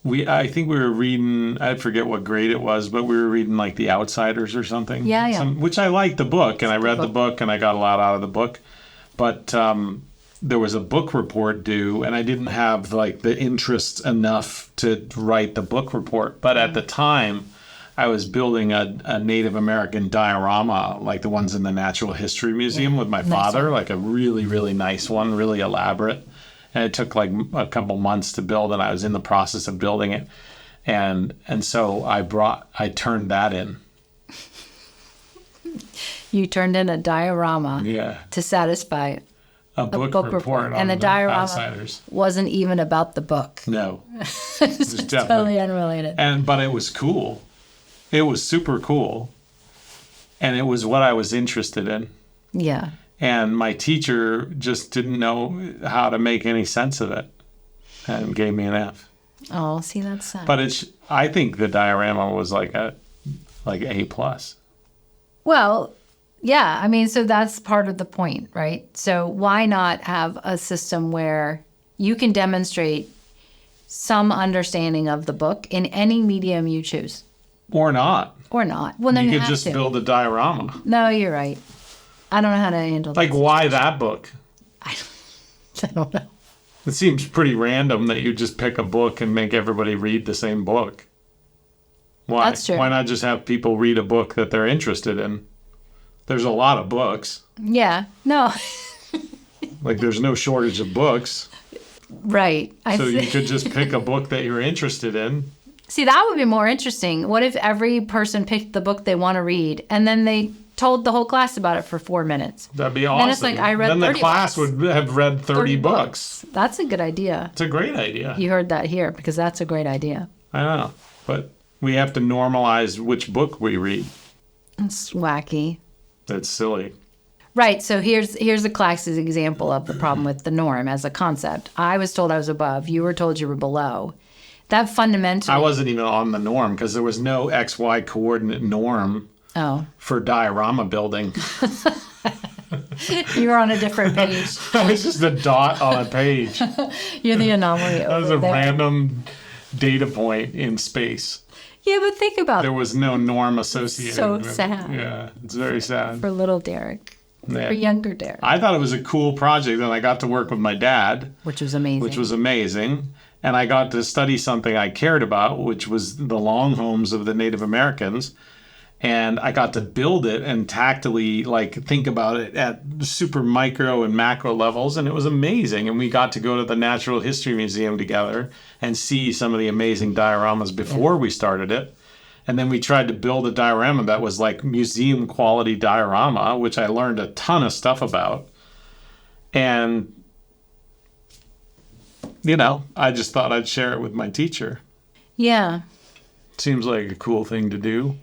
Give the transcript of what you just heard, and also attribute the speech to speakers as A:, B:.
A: I think we were reading, I forget what grade it was, but we were reading like The Outsiders or something.
B: Yeah.
A: Which I liked the book, and I read the book, and I got a lot out of the book. But there was a book report due, and I didn't have like the interest enough to write the book report. But at the time, I was building a Native American diorama, like the ones in the Natural History Museum with my father, like a really, really nice one, really elaborate. And it took like a couple months to build, and I was in the process of building it. And so I turned that in.
B: You turned in a diorama to satisfy
A: a book report
B: and the diorama
A: Outsiders.
B: Wasn't even about the book.
A: No.
B: It's totally unrelated.
A: But it was cool. It was super cool. And it was what I was interested in.
B: Yeah.
A: And my teacher just didn't know how to make any sense of it and gave me an F.
B: Oh, see, that's sad.
A: But I think the diorama was like A+.
B: Well, yeah. I mean, so that's part of the point, right? So why not have a system where you can demonstrate some understanding of the book in any medium you choose?
A: Or not.
B: Or not. Well, then you
A: could just build a diorama.
B: No, you're right. I don't know how to handle that.
A: Like, why that book?
B: I don't know.
A: It seems pretty random that you just pick a book and make everybody read the same book. Why?
B: That's true.
A: Why not just have people read a book that they're interested in? There's a lot of books.
B: Yeah. No.
A: Like, there's no shortage of books.
B: Right.
A: You could just pick a book that you're interested in.
B: See, that would be more interesting. What if every person picked the book they want to read, and then they told the whole class about it for 4 minutes?
A: That'd be awesome.
B: Then it's like, I read 30
A: Then the class
B: books.
A: would have read 30 books.
B: That's a good idea.
A: It's a great idea.
B: You heard that here, because that's a great idea.
A: I know. But we have to normalize which book we read.
B: It's wacky.
A: That's silly.
B: Right. So here's a classic example of the problem with the norm as a concept. I was told I was above. You were told you were below. That fundamentally...
A: I wasn't even on the norm because there was no XY coordinate norm for diorama building.
B: You were on a different page.
A: I was just a dot on a page.
B: You're the anomaly
A: That was
B: over
A: a
B: there.
A: random data point in space.
B: Yeah, but think about
A: There was no norm associated
B: So
A: with it.
B: sad.
A: Yeah, it's very sad.
B: for little Derek,
A: Yeah.
B: for younger Derek,
A: I thought it was a cool project, and I got to work with my dad,
B: which was amazing.
A: And I got to study something I cared about, which was the long homes of the Native Americans. And I got to build it and tactily think about it at super micro and macro levels. And it was amazing. And we got to go to the Natural History Museum together and see some of the amazing dioramas before we started it. And then we tried to build a diorama that was like museum quality diorama, which I learned a ton of stuff about. And, I just thought I'd share it with my teacher.
B: Yeah.
A: Seems like a cool thing to do.